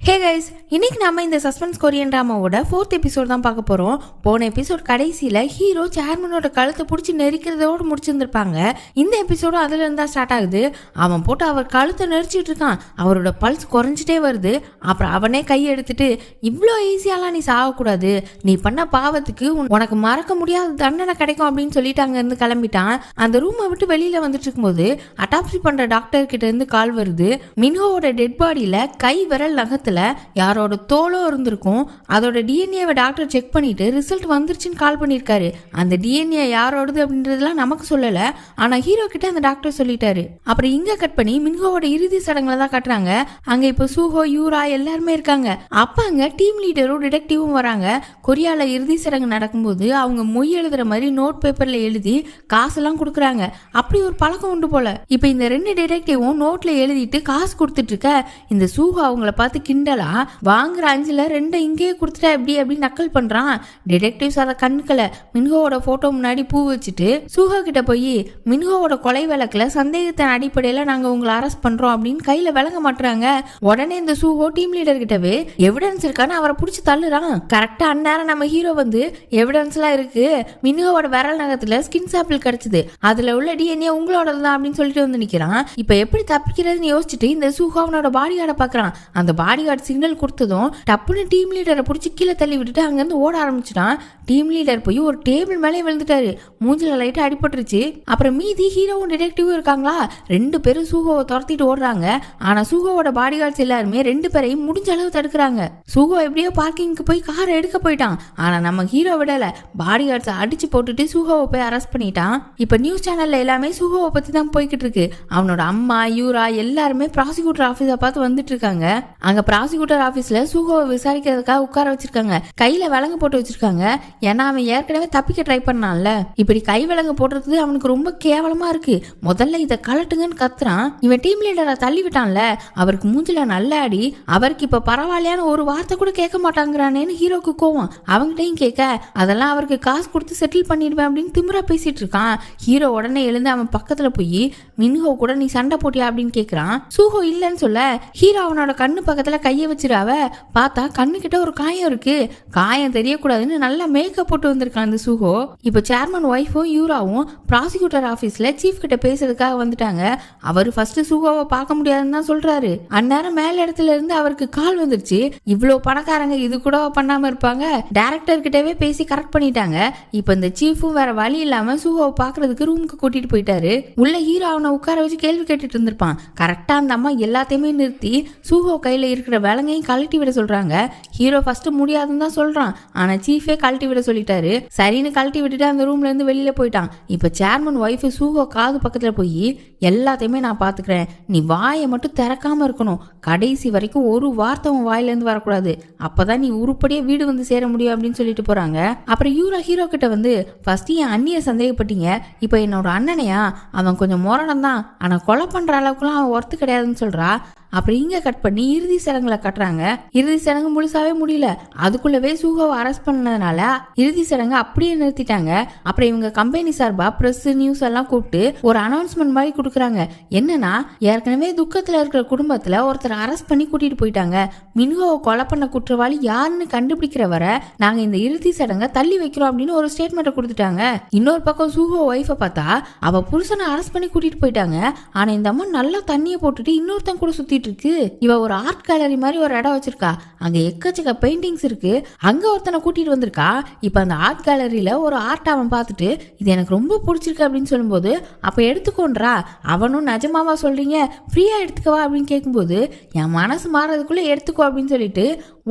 Hey guys, இன்னைக்கு நம்ம இந்த சஸ்பென்ஸ் கொரியன் ட்ராமாவோட 4th எபிசோட் தான் பார்க்க போறோம். போன எபிசோட் கடைசியில ஹீரோ சேர்மனோட கழுத்தை பிடிச்சி நெரிக்கிறதோடு முடிச்சிருந்திருப்பாங்க. இந்த எபிசோடும் அதுல இருந்தா ஸ்டார்ட் ஆகுது. அவன் போட்டு அவர் கழுத்தை நெரிச்சிட்டு இருக்கான். அவரோட பல்ஸ் குறைஞ்சிட்டே வருது. அப்புறம் அவனே கையை எடுத்துட்டு, இவ்வளோ ஈஸியாலாம் நீ சாகக்கூடாது, நீ பண்ண பாவத்துக்கு உனக்கு மறக்க முடியாத தண்டனை கிடைக்கும் அப்படின்னு சொல்லிட்டு அங்க இருந்து கிளம்பிட்டான். அந்த ரூமை விட்டு வெளியில வந்துட்டு இருக்கும்போது அட்டாப்சி பண்ற டாக்டர் கிட்ட இருந்து கால் வருது. மின்ஹோவோட டெட் பாடியில கை விரல் நகத்துல யாரோட தோலோ இருந்திருக்கும். அதோட டிஎன்ஏவை டாக்டர் செக் பண்ணிட்டு ரிசல்ட் வந்துருச்சுன்னு கால் பண்ணிருக்காரு. அந்த டிஎன்ஏ யாரோடது அப்படின்றதுலாம் நமக்கு சொல்லல, ஆனா ஹீரோ கிட்ட அந்த டாக்டர் சொல்லிட்டாரு. அப்புறம் இங்க கட் பண்ணி மின்ஹோவோட இறுதி சடங்குல தான் காட்டுறாங்க. அங்க இப்ப சூஹோ, யூரா எல்லாருமே இருக்காங்க. அப்ப அங்க டீம் லீடரும் டிடெக்டிவும் வராங்க. கொரியால இறுதி சடங்கு நடக்கும்போது அவங்க மொய் எழுதுற மாதிரி நோட் பேப்பர்ல எழுதி காசெல்லாம் கொடுக்குறாங்க. அப்படி ஒரு பழக்கம் உண்டு போல. இப்ப இந்த 2 டிடெக்டிவும் நோட்ல எழுதிட்டு காசு கொடுத்துட்டு இருக்க இந்த சூஹோ அவங்கள பார்த்து கிண்டலா, வாங்குற 5ல் 2 இங்கேயே கொடுத்துட்டா எப்படி அப்படின்னு நக்கல் பண்றான். டிடெக்டிவ்ஸ் அதை கண்ணுக்கல மின்ஹோவோட போட்டோ முன்னாடி பூ வச்சுட்டு சூஹோ கிட்ட போய், மின்ஹோவோட கொலை வழக்குல சந்தேகத்தின் அடிப்படையில நாங்க உங்களை அரெஸ்ட் பண்றோம் அப்படின்னு கையில விளங்க மாட்டுறாங்க. உடனே இந்த சூஹோ டீம் லீடர் கிட்டவே எவிடன்ஸ் இருக்கான்னு அவரை பிடிச்சி தள்ளுறான். கரெக்டா அந்நேரம் நம்ம ஹீரோ வந்து, எவிடன்ஸ் எல்லாம் இருக்கு, மின்ஹோவோட விரல் நகத்துல ஸ்கின் சாம்பிள் கிடைச்சது, அதுல உள்ள டிஎன்ஏ உங்களோட தான் அப்படின்னு சொல்லிட்டு வந்து நிக்கிறான். இப்ப எப்படி தப்பிக்கிறதுன்னு யோசிச்சுட்டு இந்த சூஹோ அவனோட பாடி கார்டை பாக்குறான். அந்த பாடி கார்டு சிக்னல் கொடுத்ததும் டப்புன்னு டீம் லீடரை பிடிச்சி கீழே தள்ளி விட்டுட்டு அங்கிருந்து ஓட ஆரம்பிச்சிட்டான். டீம் லீடர் போய் ஒரு டேபிள் மேலே விழுந்துட்டாரு. மூஞ்சில லைட்டா அடிபட்டுருச்சு. அப்புறம் மீதி ஹீரோவும் டிடெக்டிவும் இருக்காங்களா, 2 பேரும் சூஹோவை துரத்திட்டு ஓடுறாங்க. ஆனா சூஹோவோட பாடி கார்ட்ஸ் எல்லாருமே 2 பேரையும் முடிஞ்ச அளவு தடுக்கிறாங்க. சூஹோ எப்படியோ பார்க்கிங்க்கு போய் காரை எடுக்க போயிட்டான். ஆனா நம்ம ஹீரோ விடல, பாடி கார்ட்ஸை அடிச்சு போட்டுட்டு சூஹோவை போய் அரெஸ்ட் பண்ணிட்டான். இப்ப நியூஸ் சேனல்ல எல்லாமே சூஹோவை பத்தி தான் போய்கிட்டு இருக்கு. அவனோட அம்மா, யூரா எல்லாருமே ப்ராசிக்யூட்டர் ஆஃபீஸை பார்த்து வந்துட்டு இருக்காங்க. அங்க ப்ராசிக்யூட்டர் ஆபீஸ்ல சூஹோவை விசாரிக்கிறதுக்காக உட்கார வச்சிருக்காங்க. கையில விலங்கு போட்டு வச்சிருக்காங்க. ஏன்னா அவன் ஏற்கனவே தப்பிக்க ட்ரை பண்ணான்ல. இப்படி கை விலங்கு போடுறது அவனுக்கு ரொம்ப கேவலமா இருக்கு. முதல்ல இதை கலட்டுங்கன்னு கத்துறான். இவன் டீம் லீடரை தள்ளி விட்டான்ல, அவருக்கு மூஞ்சில நல்ல அடி. அவருக்கு இப்ப பரவாயில்லையான ஒரு வார்த்தை கூட கேட்க மாட்டாங்கிறானேன்னு ஹீரோக்கு கோவம். அவங்ககிட்டையும் கேட்க, அதெல்லாம் அவருக்கு காசு கொடுத்து செட்டில் பண்ணிடுவேன் அப்படின்னு திமிரா பேசிட்டு இருக்கான். ஹீரோ உடனே எழுந்து அவன் பக்கத்துல போய், மின்ஹோ கூட நீ சண்டை போட்டியா அப்படின்னு கேக்குறான். சூஹோ இல்லன்னு சொல்ல, ஹீரோ அவனோட கண்ணு பக்கத்துல கையை வச்சிருவ. பார்த்தா கண்ணு கிட்ட ஒரு காயம் இருக்கு. காயம் தெரியக்கூடாதுன்னு நல்லா மேக்கப் போட்டு வந்திருக்கான் அந்த சூஹோ. இப்ப சேர்மன் ஒய்ஃபும் யூராவும் ப்ராசிக்யூட்டர் ஆபீஸ்ல சீஃப் கிட்ட பேசுறதுக்காக வந்துட்டாங்க. அவரு ஃபர்ஸ்ட் சூஹோவை பார்க்க முடியாதுன்னு தான் சொல்றாரு. அந்நேரம் மேல இடத்துல இருந்து அவருக்கு கால் வந்துருச்சு. இவ்வளவு பணக்காரங்க இது கூட பண்ணாம இருப்பாங்க. டைரக்டர் கிட்டவே பேசி கரெக்ட் பண்ணிட்டாங்க. இப்ப இந்த சீஃபும் வேற வழி இல்லாம சூஹோவை பாக்குறதுக்கு ரூமுக்கு கூட்டிட்டு போயிட்டாரு. உள்ள ஹீரோ அவனை உட்கார வச்சு கேள்வி கேட்டுட்டு இருந்திருப்பான். கரெக்டா அந்த அம்மா எல்லாத்தையுமே நிறுத்தி சூஹோ கையில இருக்கிற விலங்கையும் கழட்டி விட சொல்றாங்க. ஹீரோ ஃபர்ஸ்ட் முடியாதுன்னு தான் சொல்றான். ஆனா சீஃபே கழட்டி விட சொல்லிட்டாரு. சரின்னு கழட்டி விட்டுட்டு அந்த ரூம்ல இருந்து வெளியில போயிட்டான். இப்ப சேர்மன் ஒய்ஃப் சூஹோ காது பக்கத்துல போய், எல்லாத்தையுமே நான் பாத்துக்கிறேன், நீ வாயை மட்டும் திறக்காம இருக்கணும், கடைசி வரைக்கும் ஒரு வார்த்தை உன் வாயில இருந்து வரக்கூடாது, அப்பதான் நீ உருப்படியே வீடு வந்து சேர முடியும் அப்படின்னு சொல்லிட்டு போறாங்க. அப்புறம் யூரா ஹீரோ கிட்ட வந்து, ஃபர்ஸ்ட் என் அண்ணிய சந்தேகப்பட்டீங்க, இப்ப என்னோட அண்ணனையா, அவன் கொஞ்சம் முரணம் தான், ஆனா கொலை பண்ற அளவுக்குலாம் அவன் ஒர்த்து கிடையாதுன்னு சொல்றா. அப்புறம் இங்க கட் பண்ணி இறுதி சடங்குல கட்டுறாங்க. இறுதி சடங்கு முழுசாவே முடியல. அதுக்குள்ளவே சூஹோவை அரெஸ்ட் பண்ணதுனால இறுதி சடங்கு அப்படியே நிறுத்திட்டாங்க. அப்புறம் இவங்க கம்பெனி சார்பா பிரஸ், நியூஸ் எல்லாம் கூப்பிட்டு ஒரு அனௌன்ஸ்மெண்ட் மாதிரி கொடுக்குறாங்க. என்னன்னா, ஏற்கனவே துக்கத்துல இருக்கிற குடும்பத்துல ஒருத்தர் அரெஸ்ட் பண்ணி கூட்டிட்டு போயிட்டாங்க. மின்ஹோவை கொலை பண்ண குற்றவாளி யாருன்னு கண்டுபிடிக்கிற வரை நாங்க இந்த இறுதி சடங்கை தள்ளி வைக்கிறோம் அப்படின்னு ஒரு ஸ்டேட்மெண்ட் கொடுத்துட்டாங்க. இன்னொரு பக்கம் சூஹோ ஒய்ஃபை பார்த்தா, அவ புருஷனை அரெஸ்ட் பண்ணி கூட்டிட்டு போயிட்டாங்க. ஆனா இந்த அம்மா நல்லா தண்ணியை போட்டுட்டு இன்னொருத்தன் கூட சுத்திட்டு இருக்கு. இவ ஒரு ஆர்ட் கேலரி மாதிரி ஒரு இடம் வச்சிருக்கா. அங்க எக்கச்சக்க பெயிண்டிங்ஸ் இருக்கு. அங்க ஒருத்தனை கூட்டிட்டு வந்திருக்கா. இப்ப அந்த ஆர்ட் கேலரியில ஒரு ஆர்ட் அவன் பார்த்துட்டு, இது எனக்கு ரொம்ப பிடிச்சிருக்கு அப்படின்னு சொல்லும்போது, அப்ப எடுத்துக்கோன்றா. அவனும் நிஜமாவா சொல்றீங்க, ஃப்ரீயா எடுத்துக்கவா அப்படின்னு கேட்கும்போது, என் மனசு மாறதுக்குள்ள எடுத்துக்கோ அப்படின்னு சொல்லிட்டு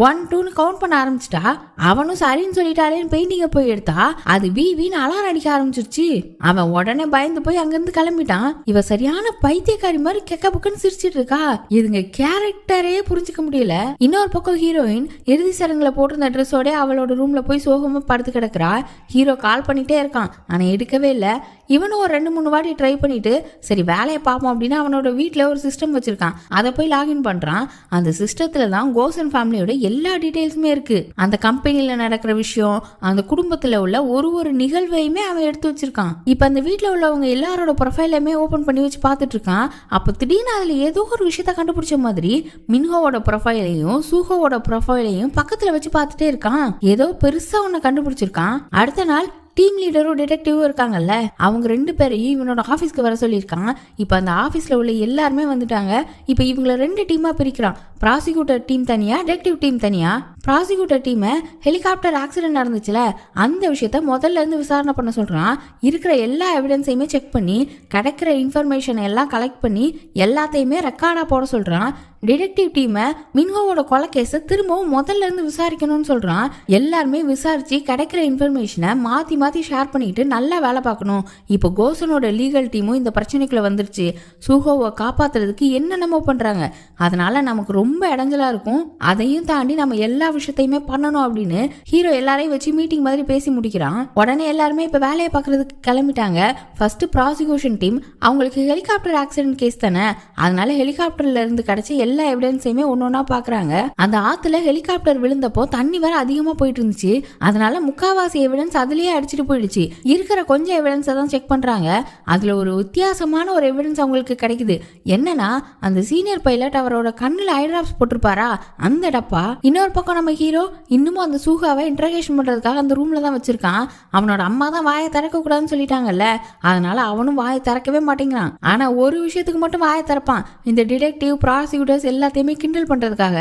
1 2ன்னு கவுண்ட் பண்ண ஆரம்பிச்சிட்டா. அவனும் சரின்னு சொல்லிட்டாலேன்னு பெயிண்டிங்கை போய் எடுத்தா, அது வீணு அலாரம் அடிக்க ஆரம்பிச்சிருச்சு. அவன் உடனே பயந்து போய் அங்கிருந்து கிளம்பிட்டான். இவ சரியான பைத்தியக்காரி மாதிரி கெக்க புக்கன்னு சிரிச்சிட்டு இருக்கா. இதுங்க கேரக்டரே புரிஞ்சுக்க முடியல. இன்னொரு பக்கம் ஹீரோயின் இறுதி சடங்குல போட்டிருந்த ட்ரெஸ்ஸோட அவளோட ரூம்ல போய் சோகமா படுத்து கிடக்குறா. ஹீரோ கால் பண்ணிட்டே இருக்கான், ஆனா எடுக்கவே இல்லை. இவனும் ஒரு 2-3 வாட்டி ட்ரை பண்ணிட்டு சரி வேலையை பார்ப்போம் அப்படின்னு அவனோட வீட்டில் ஒரு சிஸ்டம் வச்சிருக்கான். அதை போய் லாகின் பண்றான். அந்த சிஸ்டத்துல தான் கோசன் ஃபேமிலியோட எல்லா டீடைல்ஸுமே இருக்கு. அந்த கம்பெனில நடக்கிற விஷயம், அந்த குடும்பத்துல உள்ள ஒரு நிகழ்வையுமே அவன் எடுத்து வச்சிருக்கான். இப்ப அந்த வீட்டுல உள்ளவங்க எல்லாரோட ப்ரொஃபைலுமே ஓபன் பண்ணி வச்சு பார்த்துட்டு இருக்கான். அப்ப திடீர்னு அதுல ஏதோ ஒரு விஷயத்த கண்டுபிடிச்ச மாதிரி மின்ஹோவோட ப்ரொஃபைலையும் சூஹோவோட ப்ரொஃபைலையும் பக்கத்துல வச்சு பார்த்துட்டே இருக்கான். ஏதோ பெருசா ஒன்னு கண்டுபிடிச்சிருக்கான். அடுத்த நாள் டீம் லீடரும் டிடெக்டிவும் இருக்காங்கல்ல, அவங்க 2 பேரையும் இவனோட ஆஃபீஸ்க்கு வர சொல்லியிருக்கான். இப்போ அந்த ஆஃபீஸில் உள்ள எல்லாருமே வந்துட்டாங்க. இப்போ இவங்களை 2 டீமாக பிரிக்கிறான். ப்ராசிக்யூட்டர் டீம் தனியா, டிடெக்டிவ் டீம் தனியா. ப்ராசிக்யூட்டர் டீமை ஹெலிகாப்டர் ஆக்சிடென்ட் நடந்துச்சுல அந்த விஷயத்த முதல்ல இருந்து விசாரணை பண்ண சொல்றான். இருக்கிற எல்லா எவிடன்ஸையுமே செக் பண்ணி கிடைக்கிற இன்ஃபர்மேஷன் எல்லாம் கலெக்ட் பண்ணி எல்லாத்தையுமே ரெக்கார்டாக போட சொல்றான். டிடெக்டிவ் டீமை மின்ஹோவோட கொலை கேஸை திரும்பவும் முதல்ல இருந்து விசாரிக்கணும்னு சொல்றான். எல்லாருமே விசாரிச்சு கிடைக்கிற இன்ஃபர்மேஷனை மாற்றி மாற்றி ஷேர் பண்ணிட்டு நல்லா வேலை பார்க்கணும். இப்போ கோசனோட லீகல் டீமும் இந்த பிரச்சனைக்குள்ள வந்துருச்சு. சூஹோவை காப்பாத்துறதுக்கு என்னென்னமோ பண்றாங்க. அதனால நமக்கு ரொம்ப இடைஞ்சலா இருக்கும். அதையும் தாண்டி நம்ம எல்லா விஷயத்தையுமே பண்ணணும் அப்படின்னு ஹீரோ எல்லாரையும் வச்சு மீட்டிங் மாதிரி பேசி முடிக்கிறான். உடனே எல்லாருமே இப்ப வேலையை பார்க்கறதுக்கு கிளம்பிட்டாங்க. ஃபர்ஸ்ட் ப்ராசிக்யூஷன் டீம் அவங்களுக்கு ஹெலிகாப்டர் ஆக்சிடென்ட் கேஸ் தானே, அதனால ஹெலிகாப்டர்ல இருந்து கிடைச்ச எல்லா எவிடன்ஸையுமே ஒன்னொன்னா பாக்குறாங்க. அந்த ஆத்துல ஹெலிகாப்டர் விழுந்தப்போ தண்ணி வேற அதிகமா போயிட்டு இருந்துச்சு. அதனால முக்காவாசி எவிடன்ஸ் அதுலயே அடிச்சுட்டு போயிடுச்சு. இருக்கிற கொஞ்சம் எவிடன்ஸ் தான் செக் பண்றாங்க. அதுல ஒரு வித்தியாசமான ஒரு எவிடன்ஸ் அவங்களுக்கு கிடைக்குது. என்னன்னா அந்த சீனியர் பைலட் அவரோட கண்ணுல ஐட்ராப்ஸ் போட்டிருப்பாரா அந்த டப்பா. இன்னொரு பக்கம் நம்ம ஹீரோ இன்னமும் அந்த சூகாவை இன்ட்ரோகேஷன் பண்றதுக்காக அந்த ரூம்ல தான் வச்சிருக்கான். அவனோட அம்மா தான் வாயை திறக்க கூடாதுன்னு சொல்லிட்டாங்கல்ல, அதனால அவனும் வாயை திறக்கவே மாட்டேங்கிறான். ஆனா ஒரு விஷயத்துக்கு மட்டும் வாயை திறப்பான். இந்த டிடெக்டிவ் ப்ராசிக்யூட்டர்ஸ் எல்லாத்தையுமே கிண்டல் பண்றதுக்காக.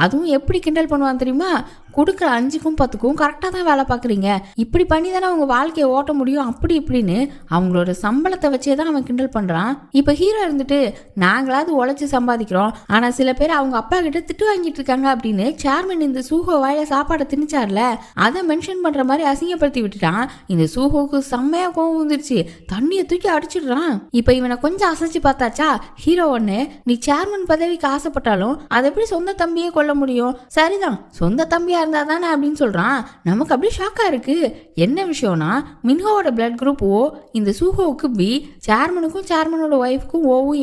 அதுவும் எப்படி கிண்டல் பண்ணுவான் தெரியுமா? கொடுக்குற 5க்கும் 10க்கும் கரெக்டாக தான் வேலை பார்க்குறீங்க, இப்படி பண்ணி தானே அவங்க வாழ்க்கையை ஓட்ட முடியும், அப்படி இப்படின்னு அவங்களோட சம்பளத்தை வச்சே தான் அவன் கிண்டல் பண்ணுறான். இப்போ ஹீரோ இருந்துட்டு நாங்களாவது உழைச்சி சம்பாதிக்கிறோம், ஆனால் சில பேர் அவங்க அப்பா கிட்ட திட்டு வாங்கிட்டு இருக்காங்க அப்படின்னு சேர்மன் இந்த சூஹோ வாயில சாப்பாடை திணிச்சார்ல அதை மென்ஷன் பண்ணுற மாதிரி அசிங்கப்படுத்தி விட்டுட்டான். இந்த சூஹோக்கு செம்மையாக கோவம் வந்துருச்சு. தண்ணியை தூக்கி அடிச்சிடுறான். இப்போ இவனை கொஞ்சம் அசைச்சு பார்த்தாச்சா ஹீரோ ஒன்று, நீ சேர்மன் பதவிக்கு ஆசைப்பட்டாலும் அதை எப்படி சொந்த தம்பியே கொல்ல முடியும்? சரிதான், சொந்த தம்பியா தானே அப்படின்னு சொல்றான். நமக்கு அப்படியே ஷாக்கா இருக்கு. என்ன விஷயம்னா மின்ஹோவோட பிளட் குரூப் ஓ, இந்த சூஹோவுக்கு பி, சேர்மனுக்கும் சேர்மனோட ஒய்ஃப்க்கும் ஓவும்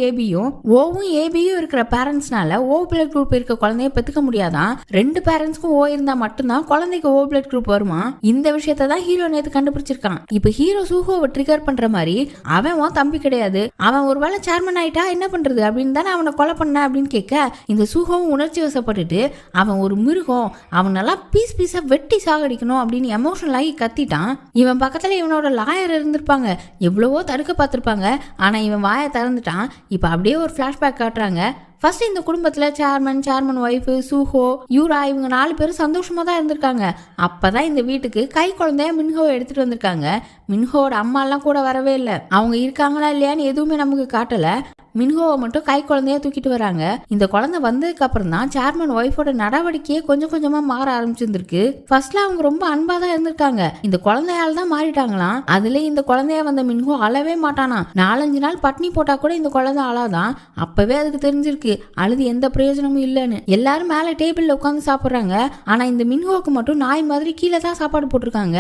ஏபியும் இருக்கிற பேரண்ட்ஸ்னால ஓ பிளட் குரூப் இருக்க குழந்தைய பெத்துக்க முடியாதான். 2 பேரண்ட்ஸ்க்கும் ஓ இருந்தா மட்டும்தான் குழந்தைக்கு ஓ பிளட் குரூப் வருமா. இந்த விஷயத்த தான் ஹீரோ நேத்து கண்டுபிடிச்சிருக்கான். இப்ப ஹீரோ சூஹோவை ட்ரிகர் பண்ற மாதிரி அவன் தம்பி கிடையாது, அவன் ஒருவேளை சேர்மன் ஆயிட்டா என்ன பண்றது அப்படின்னு தானே அவனை கொலை பண்ண அப்படின்னு கேட்க இந்த சூஹோவும் உணர்ச்சி வசப்பட்டுட்டு அவன் ஒரு மிருகம், அவன் நல்லா பீஸா வெட்டி சாகடிக்கணும் அப்படின்னு எமோஷனல் ஆகி கத்திட்டான். இவன் பக்கத்துல இவனோட லாயர் இருந்திருப்பாங்க, எவ்வளவோ தடுக்க பார்த்திருப்பாங்க. ஆனா இவன் வாயை திறந்துட்டான். இப்ப அப்படியே ஒரு பிளாஷ்பேக் காட்டுறாங்க. ஃபர்ஸ்ட் இந்த குடும்பத்துல சேர்மன் ஒய்ஃபு, சூஹோ, யூரா இவங்க 4 பேரும் சந்தோஷமா தான் இருந்திருக்காங்க. அப்பதான் இந்த வீட்டுக்கு கை குழந்தைய மின்ஹோவை எடுத்துட்டு வந்திருக்காங்க. மின்ஹோவோட அம்மா எல்லாம் கூட வரவே இல்லை. அவங்க இருக்காங்களா இல்லையான்னு எதுவுமே நமக்கு காட்டல. மின்ஹோவை மட்டும் கை குழந்தைய தூக்கிட்டு வராங்க. இந்த குழந்தை வந்ததுக்கு அப்புறம் தான் சேர்மன் ஒய்ஃபோட நடவடிக்கையே கொஞ்சம் கொஞ்சமா மாற ஆரம்பிச்சிருந்திருக்கு. ஃபர்ஸ்ட்ல அவங்க ரொம்ப அன்பா தான் இருந்திருக்காங்க, இந்த குழந்தையால தான் மாறிட்டாங்களாம். அதுல இந்த குழந்தைய வந்த மின்ஹோ அழவே மாட்டானா. 4-5 நாள் பட்னி போட்டா கூட இந்த குழந்தை அழாதான். அப்பவே அதுக்கு தெரிஞ்சிருக்கு அழுது எந்த பிரயோஜனமும் இல்லைன்னு. எல்லாரும் மேல டேபிள்ல உட்காந்து சாப்பிடுறாங்க. ஆனா இந்த மின்ஹோவுக்கு மட்டும் நாய் மாதிரி கீழே தான் சாப்பாடு போட்டிருக்காங்க.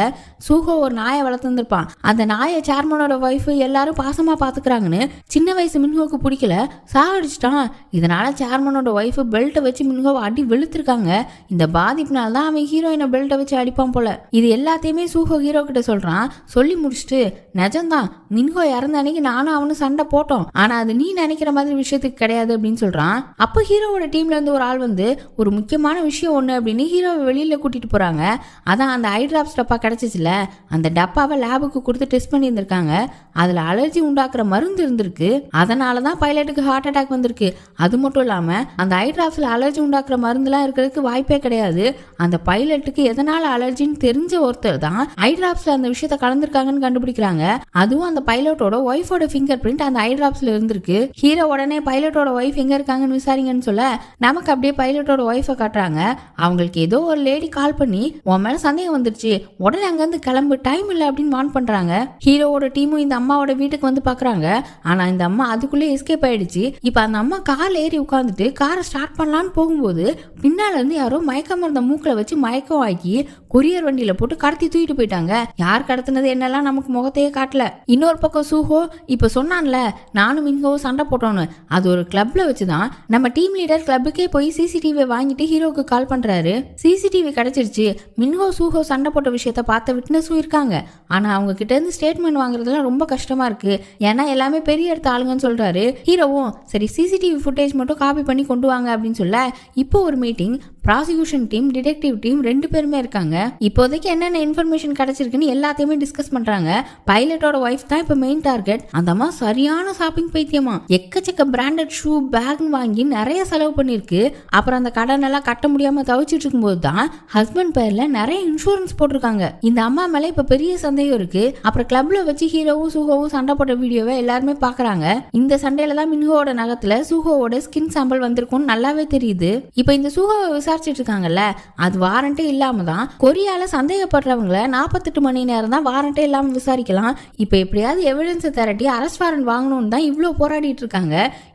சூஹோ ஒரு நாயை வளர்த்துருப்பான். அந்த நாயை சேர்மனோட ஒய்ஃப் எல்லாரும் பாசமா பாத்துக்கிறாங்கன்னு சின்ன வயசு மின்ஹோவுக்கு பிடிக்கல, சாகடிச்சிட்டான். இதனால சேர்மனோட ஒய்ஃப் பெல்ட்டை வச்சு மின்ஹோவை அடி வெளுத்திருக்காங்க. இந்த பாதிப்புனால தான் அவன் ஹீரோயினை பெல்ட்டை வச்சு அடிப்பான் போல. இது எல்லாத்தையுமே சூஹோ ஹீரோ கிட்ட சொல்றான். சொல்லி முடிச்சுட்டு நிஜம்தான், மின்ஹோ இறந்த அன்னைக்கு நானும் அவனும் சண்டை போட்டோம், ஆனா அது நீ நினைக்கிற மாதிரி விஷயத்துக்கு கிடையாது அப்படின்னு சொல்றான். அப்போ ஹீரோவோட டீம்ல இருந்து ஒரு ஆள் வந்து ஒரு முக்கியமான விஷயம் ஒண்ணு அப்படின்னு ஹீரோவை வெளியில கூட்டிட்டு போறாங்க. அதான் அந்த ஐட்ராப்ஸ் டப்பா கிடைச்சிச்சுல, அந்த டப்பாவை லேபுக்கு கொடுத்து டெஸ்ட் பண்ணி இருந்திருக்காங்க. அதுல அலர்ஜி உண்டாக்குற மருந்து இருந்திருக்கு. அதனாலதான் பைலட்டுக்கு ஹார்ட் அட்டாக் வந்திருக்கு. அது மட்டும் இல்லாம அந்த ஐட்ராப்ஸ்ல அலர்ஜி உண்டாக்குற மருந்துலாம் இருக்கிறதுக்கு வாய்ப்பே கிடையாது. அந்த பைலட்டுக்கு எதனால அலர்ஜின்னு தெரிஞ்ச ஒருத்தர் தான் ஐட்ராப்ஸ்ல அந்த விஷயத்த கலந்துருக்காங்கன்னு கண்டுபிடிக்கிறாங்க. அதுவும் அந்த பைலட்டோட ஒய்ஃபோட ஃபிங்கர் பிரிண்ட் அந்த ஐட்ராப்ஸ்ல இருந்திருக்கு. ஹீரோ உடனே பைலட்டோட ஒய்ஃப் எங்க இருக்காங்கன்னு விசாரிங்கன்னு சொல்ல நமக்கு அப்படியே பைலட்டோட ஒய்ஃபை காட்டுறாங்க. அவங்களுக்கு ஏதோ ஒரு லேடி கால் பண்ணி உன் மேல சந்தேகம் வந்துருச்சு, உடனே அங்க இருந்து கிளம்பு, டைம் இல்லை அப்படின்னு வார்ன் பண்றாங்க. ஹீரோவோட டீமும் இந்த அம்மாவோட வீட்டுக்கு வந்து பாக்குறாங்க. ஆனா இந்த அம்மா அதுக்குள்ளே எஸ்கேப் ஆயிடுச்சு. இப்ப அந்த அம்மா கார்ல ஏறி உட்காந்துட்டு காரை ஸ்டார்ட் பண்ணலான்னு போகும்போது பின்னால இருந்து யாரோ மயக்க மருந்த மூக்கில் வச்சு மயக்கம் ஆக்கி கொரியர் வண்டியில போட்டு கடத்தி தூக்கிட்டு போயிட்டாங்க. யார் கடத்தினது என்னெல்லாம் நமக்கு முகத்தையே காட்டல. இன்னொரு பக்கம் சூஹோ இப்ப சொன்னான்ல நானும் மின்ஹோவும் சண்டை போட்டோன்னு, அது ஒரு கிளப்ல வச்சுதான் நம்ம டீம் லீடர் கிளப்புக்கே போய் சிசிடிவி வாங்கிட்டு ஹீரோக்கு கால் பண்றாரு. சிசிடிவி கிடைச்சிருச்சு. மின்ஹோ சூஹோ சண்டை போட்ட விஷயத்த பார்த்த விட்னஸும் இருக்காங்க. ஆனா அவங்க கிட்ட இருந்து ஸ்டேட்மெண்ட் வாங்குறதுலாம் ரொம்ப கஷ்டமா இருக்கு. ஏன்னா எல்லாமே பெரிய இடத்த ஆளுங்கன்னு சொல்றாரு. ஹீரோவும் சரி சிசிடிவி ஃபுட்டேஜ் மட்டும் காப்பி பண்ணி கொண்டு வாங்க அப்படின்னு சொல்ல இப்போ ஒரு meeting. Prosecution team, detective team 2 பேருமே இருக்காங்க. இப்போதைக்கு என்னென்ன இன்ஃபர்மேஷன் கிடைச்சிருக்குன்னு எல்லாத்தையுமே டிஸ்கஸ் பண்றாங்க. பைலட்டோட ஒய்ஃப் தான் இப்ப மெயின் டார்கெட். அந்த அம்மா சரியான ஷாப்பிங் பைத்தியமா, எக்கச்சக்க பிராண்டட் ஷூ பேக் வாங்கி நிறைய செலவு பண்ணிருக்கு. அப்புறம் அந்த கடன் எல்லாம் கட்ட முடியாம தவிச்சிட்டு இருக்கும்போது தான் ஹஸ்பண்ட் பேர்ல நிறைய இன்சூரன்ஸ் போட்டிருக்காங்க. இந்த அம்மா மேல இப்ப பெரிய சந்தேகம் இருக்கு. அப்புறம் கிளப்ல வச்சு ஹீரோவும் சூஹோவும் சண்டை போட்ட வீடியோவை எல்லாருமே பாக்குறாங்க. இந்த சண்டையில தான் மின்ஹோவோட நகத்துல சூஹோவோட ஸ்கின் சாம்பிள் வந்திருக்கும்னு நல்லாவே தெரியுது. இப்ப இந்த சூஹோவை விசாரிச்சுட்டு இருக்காங்கல்ல, அது வாரண்டே இல்லாம தான் கொரியால சந்தேகப்படுறவங்கள 48 மணி நேரம் தான் வாரண்டே இல்லாம விசாரிக்கலாம். இப்ப எப்படியாவது எவிடன்ஸ் திரட்டி அரெஸ்ட் வாரண்ட் வாங்கணும்னு தான் இவ்வளவு போராடிட்டு இருக்காங்க.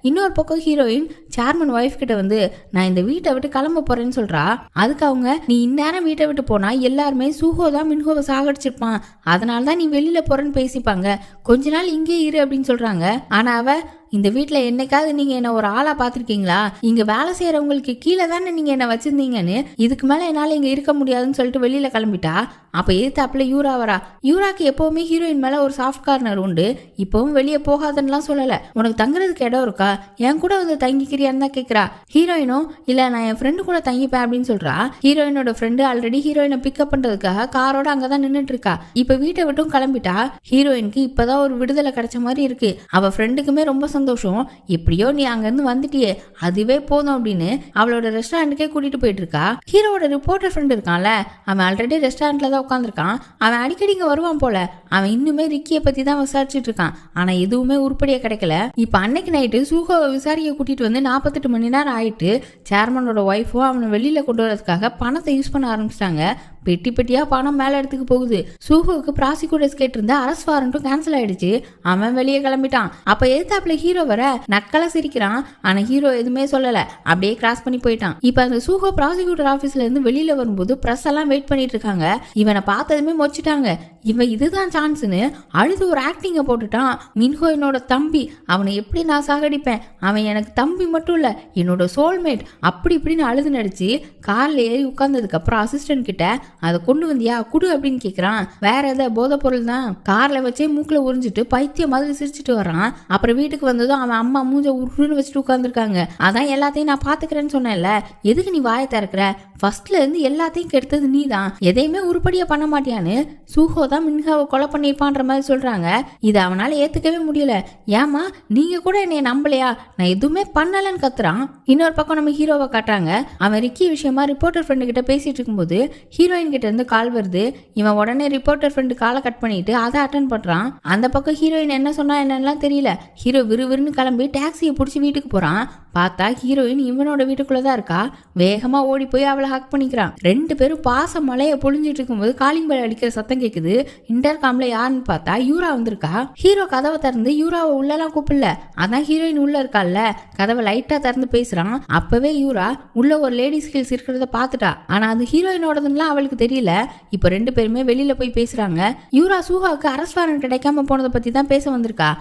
இன்னொரு பக்கம் ஹீரோயின் சேர்மன் ஒய்ஃப் கிட்ட வந்து நான் இந்த வீட்டை விட்டு கிளம்ப போறேன்னு சொல்றா. அதுக்கு அவங்க நீ இந்நேரம் வீட்டை விட்டு போனா எல்லாருமே சூஹோ தான் மின்ஹோவை சாகடிச்சிருப்பான், அதனால தான் நீ வெளியில போறேன்னு பேசிப்பாங்க, கொஞ்ச நாள் இங்கே இரு அப்படின்னு சொல்றாங்க. ஆனா அவ இந்த வீட்டில் என்னைக்காவது நீங்க என்ன ஒரு ஆளா பாத்திருக்கீங்களா? இங்க வேலை செய்யறவங்களுக்கு கீழே தானே நீங்க என்ன வச்சிருந்தீங்கன்னு, இதுக்கு மேல என்னால இங்க இருக்க முடியாதுன்னு சொல்லிட்டு வெளியில கிளம்பிட்டா. அப்ப எதிர்த்தாப்புல யூரா வரா. யூராக்கு எப்பவுமே ஹீரோயின் மேல ஒரு சாஃப்ட் கார்னர் உண்டு. இப்பவும் வெளியே போகாதுன்னு சொல்லல. உனக்கு தங்குறதுக்கு இடம் இருக்கா, என் கூட வந்து தங்கிக்கிறியான்னு தான் கேக்குறா. ஹீரோயினும் இல்ல நான் என் ஃப்ரெண்டு கூட தங்கிப்பேன் அப்படின்னு சொல்றா. ஹீரோயினோட ஃப்ரெண்டு ஆல்ரெடி ஹீரோயினை பிக்கப் பண்றதுக்காக காரோட அங்கதான் நின்றுட்டு இருக்கா. இப்ப வீட்டை விட்டும் கிளம்பிட்டா. ஹீரோயினுக்கு இப்பதான் ஒரு விடுதலை கிடைச்ச மாதிரி இருக்கு. அவ ஃப்ரெண்டுக்குமே ரொம்ப சந்தோஷம். எப்படியோ நீ அங்க இருந்து வந்துட்டியே அதுவே போதும் அப்படின்னு அவளோட ரெஸ்டாரண்ட்டுக்கே கூட்டிட்டு போயிட்டு இருக்கா. ஹீரோட ரிப்போர்ட்டர் ஃப்ரெண்ட் இருக்கான்ல, அவன் ஆல்ரெடி ரெஸ்டாரண்ட்ல தான் உட்காந்துருக்கான். அவன் அடிக்கடி இங்க வருவான் போல. அவன் இன்னுமே ரிக்கியை பத்தி தான் விசாரிச்சுட்டு இருக்கான். ஆனா எதுவுமே உருப்படியா கிடைக்கல. இப்ப அன்னைக்கு நைட்டு சூஹோவை விசாரிக்க கூட்டிட்டு வந்து 48 மணி நேரம் ஆயிட்டு சேர்மனோட ஒய்ஃபும் அவனை வெளியில கொண்டு வரதுக்காக பணத்தை யூஸ் பண்ண ஆரம்பிச்சிட்டாங்க. பெட்டி பெட்டியா பணம் மேல இடத்துக்கு போகுது. சூஹோவுக்கு ப்ராசிக்யூட்டர்ஸ் கேட்டிருந்த அரெஸ்ட் வாரண்ட்டும் கேன்சல் ஆயிடுச்சு. அவன் வெளியே கிளம்பிட்டான். அப்ப எதிர்த்தாப்புல ஹீரோ வர நக்கலா சிரிக்கிறான். ஆனா ஹீரோ எதுவுமே சொல்லல, அப்படியே கிராஸ் பண்ணி போயிட்டான். இப்ப அந்த சூஹோ ப்ராசிக்யூட்டர் ஆபீஸ்ல இருந்து வெளியில வரும்போது பிரஸ் எல்லாம் வெயிட் பண்ணிட்டு இருக்காங்க. இவனை பார்த்ததுமே மொச்சிட்டாங்க. இவன் இதுதான் சான்ஸ்னு அழுது ஒரு ஆக்டிங்க போட்டுட்டான். மின்ஹோ என்னோட தம்பி, அவனை எப்படி நான் சாகடிப்பேன், அவன் எனக்கு தம்பி மட்டும் இல்ல என்னோட சோல்மேட், அப்படி இப்படின்னு அழுது நடிச்சு கார்ல ஏறி உட்கார்ந்ததுக்கு அப்புறம் அசிஸ்டன்ட் கிட்ட அதை கொண்டு வந்தியா குடு அப்படின்னு கேக்குறான். வேற எதாவது போதை பொருள் தான். கார்ல வச்சே மூக்குல உறிஞ்சிட்டு பைத்திய மாதிரி சிரிச்சுட்டு வரான். அப்புறம் வீட்டுக்கு வந்ததும் அவன் அம்மா மூஞ்ச உருன்னு வச்சுட்டு உட்கார்ந்துருக்காங்க. அதான் எல்லாத்தையும் நான் பாத்துக்கிறேன்னு சொன்னேன்ல, எதுக்கு நீ வாயை திறக்கிற, ஃபர்ஸ்ட்ல இருந்து எல்லாத்தையும் கெடுத்தது நீ தான், எதையுமே உருப்படியா பண்ண மாட்டியான்னு சூஹோ தான் மின்ஹாவை கொலை பண்ணிருப்பான்ற மாதிரி சொல்றாங்க. இதை அவனால ஏத்துக்கவே முடியல. ஏமா நீங்க கூட என்னைய நம்பலையா, நான் எதுவுமே பண்ணலன்னு கத்துறான். இன்னொரு பக்கம் நம்ம ஹீரோவை காட்டுறாங்க. அவன் ரிக்கி விஷயமா ரிப்போர்ட்டர் ஃப்ரெண்டு கிட்ட பேசிட்டு இருக்கும்போது ஹீரோயின் கிட்ட இருந்து கால் வருது. இவன் உடனே ரிப்போர்ட்டர் ஃப்ரெண்டு காலை கட் பண்ணிட்டு அதை அட்டன் பண்றான். அந்த பக்கம் ஹீரோயின் என்ன சொன்னா என்னெல்லாம் தெரியல. ஹீரோ விறுவிறுன்னு கிளம்பி டாக்ஸியை பிடிச்சி வீட்டுக்கு போறான். பார்த்தா ஹீரோயின் இவனோட வீட்டுக்குள்ளதான் இருக்கா. வேகமா ஓடி போய் அவளை ஹக் பண்ணிக்கிறான். 2 பேரும் பாச மலையை பொழிஞ்சிட்டு இருக்கும்போது காலிங் பெல் அடிக்கிற சத்தம் கேக்குது. இன்டர்காம்ல யாருன்னு பார்த்தா யூரா வந்திருக்கா. ஹீரோ கதவை திறந்து யூராவை உள்ளெல்லாம் கூப்பிடல, அதான் ஹீரோயின் உள்ள இருக்கால, கதவை லைட்டா திறந்து பேசுறான். அப்பவே யூரா உள்ள ஒரு லேடிஸ் ஹில்ஸ் இருக்கிறத பாத்துட்டா. ஆனா அது ஹீரோயினோடதுலாம் அவளுக்கு தெரியல. இப்ப 2 பேருமே வெளியில போய் பேசுறாங்க. யூரா சூஹாவுக்கு அரஸ்ட் வாரண்ட் கிடைக்காம போனதை பத்தி தான் பேச வந்திருக்கா.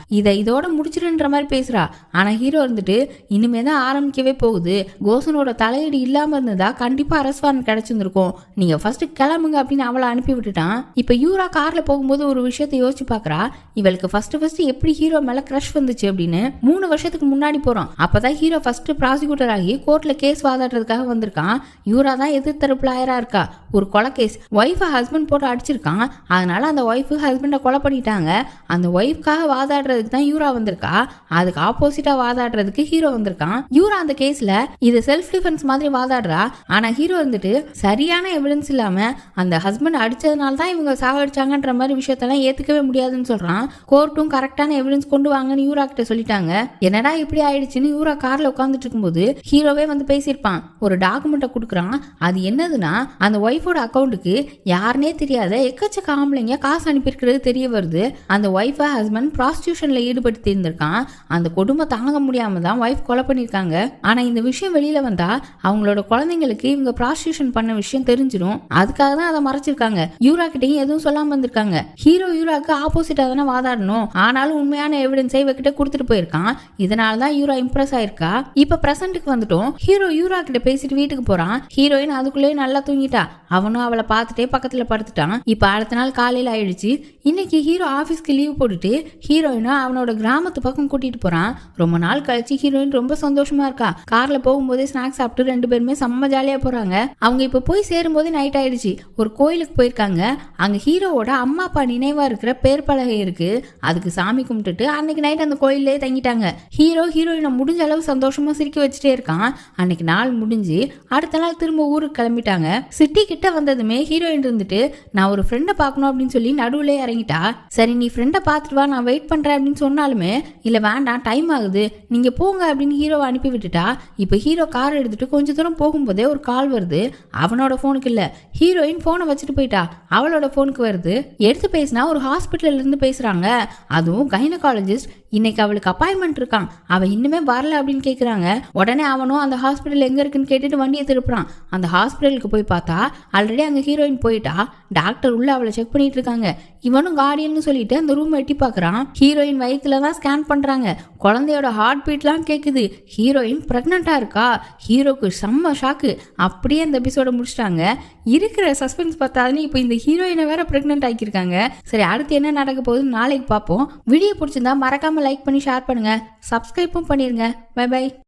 இதோட முடிச்சிருன்ற மாதிரி பேசுறா. ஆனா ஹீரோ இருந்துட்டு இனிமே தான் ஆரம்பிக்கவே போகுது, கோசனோட தலையீடு இல்லாம இருந்ததா கண்டிப்பா அரஸ்ட் வாரண்ட் கிடைச்சிருந்திருக்கும், நீங்க ஃபர்ஸ்ட் கிளம்புங்க அப்படின்னு அவளை அனுப்பி விட்டுட்டான். இப்ப யூரா கார்ல போகும்போது ஒரு விஷயத்தை யோசிச்சு பாக்குறா. இவளுக்கு ஃபர்ஸ்ட் எப்படி ஹீரோ மேல கிரஷ் வந்துச்சு அப்படின்னு 3 வருஷத்துக்கு முன்னாடி போறோம். அப்பதான் ஹீரோ ஃபர்ஸ்ட் ப்ராசிக்யூட்டர் ஆகி கோர்ட்ல கேஸ் வாதாடுறதுக்காக வந்திருக்கான். யூரா தான் எதிர்த்தரப்பு லாயரா இருக்கா. ஒரு கொலை கேஸ், ஒய்ஃபை ஹஸ்பண்ட் போட்டு அடிச்சிருக்கான். அதனால அந்த ஒய்ஃபு ஹஸ்பண்டை கொலை பண்ணிட்டாங்க. அந்த ஒய்ஃப்காக வாதாடுறதுக்கு தான் யூரா வந்திருக்கா. அதுக்கு ஆப்போசிட்டா வாதாடுறதுக்கு ஹீரோ வந்திருக்கான். யூரா அந்த கேஸ்ல இது செல்ஃப் டிஃபென்ஸ் மாதிரி வாதாடுறா. ஆனா ஹீரோ வந்துட்டு சரியான எவிடன்ஸ் இல்லாம அந்த ஹஸ்பண்ட் அடிச்சதுனால தான் இவங்க சாகடிச்சாங்கன்ற மாதிரி விஷயத்தெல்லாம் ஏத்துக்கவே முடியாதுன்னு சொல்றான். கோர்ட்டும் கரெக்டான எவிடன்ஸ் கொண்டு வாங்கன்னு யூரா கிட்ட சொல்லிட்டாங்க. என்னடா இப்படி ஆயிடுச்சுன்னு யூரா கார்ல உட்காந்துட்டு இருக்கும்போது ஹீரோவே வந்து பேசியிருப்பான். ஒரு டாக்குமெண்ட்டை கொடுக்குறான். அது என்னதுன்னா அந்த ஒய்ஃபோட அக்கௌண்ட் அக்கௌண்ட்டுக்கு யாருனே தெரியாத எக்கச்சக்க ஆம்பளைங்க காசு அனுப்பியிருக்கிறது தெரிய வருது. அந்த ஒய்ஃபை ஹஸ்பண்ட் ப்ராஸ்டியூஷன்ல ஈடுபடுத்தி இருந்திருக்கான். அந்த கொடுமை தாங்க முடியாம தான் ஒய்ஃப் கொலை பண்ணிருக்காங்க. ஆனா இந்த விஷயம் வெளியில வந்தா அவங்களோட குழந்தைங்களுக்கு இவங்க ப்ராஸ்டியூஷன் பண்ண விஷயம் தெரிஞ்சிடும். அதுக்காக தான் அதை மறைச்சிருக்காங்க. யூரா கிட்டையும் எதுவும் சொல்லாம வந்திருக்காங்க. ஹீரோ யூராக்கு ஆப்போசிட்டா தானே வாதாடணும். ஆனாலும் உண்மையான எவிடன்ஸை இவகிட்ட கொடுத்துட்டு போயிருக்கான். இதனாலதான் யூரா இம்ப்ரெஸ் ஆயிருக்கா. இப்ப பிரசன்ட்டுக்கு வந்துட்டோம். ஹீரோ யூரா கிட்ட பேசிட்டு வீட்டுக்கு போறான். ஹீரோயின் அதுக்குள்ளே நல்லா தூங்கிட்டா. அவனும் அவளை பார்த்துட்டே பக்கத்துல படுத்துட்டான். இப்ப அடுத்த நாள் காலையில ஆயிடுச்சு. இன்னைக்கு ஹீரோ ஆபீஸ்க்கு லீவ் போட்டுட்டு ஹீரோயினும் அவனோட கிராமத்து பக்கம் கூட்டிட்டு போறான். ரொம்ப நாள் கழிச்சு ஹீரோயின் ரொம்ப சந்தோஷமா இருக்கா. கார்ல போகும்போதே ஸ்நாக்ஸ் சாப்பிட்டு 2 பேருமே செம்ம ஜாலியா போறாங்க. அவங்க இப்ப போய் சேரும் போது நைட் ஆயிடுச்சு. ஒரு கோயிலுக்கு போயிருக்காங்க. அங்க ஹீரோவோட அம்மா அப்பா நினைவா இருக்கிற பேர் பலகை இருக்கு. அதுக்கு சாமி கும்பிட்டுட்டு அன்னைக்கு நைட் அந்த கோயிலே தங்கிட்டாங்க. ஹீரோயினை முடிஞ்ச அளவு சந்தோஷமா சிரிக்க வச்சுட்டே இருக்கான். அன்னைக்கு நாள் முடிஞ்சு அடுத்த நாள் திரும்ப ஊருக்கு கிளம்பிட்டாங்க. சிட்டி கிட்ட வந்ததுமே ஹீரோயின் இருந்துட்டு நான் ஒரு ஃப்ரெண்டை பார்க்கணும் அப்படின்னு சொல்லி நடுவுல இறங்கிட்டா. சரி நீ ஃப்ரெண்டை பார்த்துட்டு வா, நான் வெயிட் பண்றேன் அப்படின்னு சொன்னாலுமே இல்ல வேண்டாம் டைம் ஆகுது நீங்க போங்க அப்படின்னு ஹீரோவை அனுப்பி விட்டுட்டா. இப்ப ஹீரோ கார் எடுத்துட்டு கொஞ்ச தூரம் போகும்போதே ஒரு கால் வருது. அவனோட போனுக்கு இல்ல, ஹீரோயின் போனை வச்சுட்டு போயிட்டா. அவளோட போனுக்கு வருது. எடுத்து பேசினா ஒரு ஹாஸ்பிட்டல்ல இருந்து பேசுறாங்க. அதுவும் கைனகாலஜிஸ்ட். இன்னைக்கு அவளுக்கு அப்பாயின்மெண்ட் இருக்கான். அவ இன்னுமே வரல அப்படின்னு கேக்குறாங்க. உடனே அவனும் அந்த ஹாஸ்பிட்டல் எங்க இருக்குன்னு கேட்டுட்டு வண்டியை திருப்புறான். அந்த ஹாஸ்பிட்டலுக்கு போய் பார்த்தா ஆல்ரெடி அங்க ஹீரோயின் போயிட்டா. டாக்டர் உள்ள அவளை செக் பண்ணிட்டு இருக்காங்க. இவனும் கார்டியன்னு சொல்லிட்டு அந்த ரூம் எட்டி பாக்குறான். ஹீரோயின் வயிற்றுல தான் ஸ்கேன் பண்றாங்க. குழந்தையோட ஹார்ட் பீட்லாம் கேக்குது. ஹீரோயின் பிரெக்னண்டா இருக்கா. ஹீரோக்கு செம்ம ஷாக்கு. அப்படியே அந்த எபிசோட முடிச்சிட்டாங்க. இருக்கிற சஸ்பென்ஸ் பார்த்தாதுன்னு இப்போ இந்த ஹீரோயினை வேற பிரெக்னென்ட் ஆக்கியிருக்காங்க. சரி அடுத்து என்ன நடக்க போகுதுன்னு நாளைக்கு பார்ப்போம். வீடியோ பிடிச்சிருந்தா மறக்காம லைக் பண்ணி ஷேர் பண்ணுங்க. சப்ஸ்கிரைப்பும் பண்ணிருங்க. Bye by.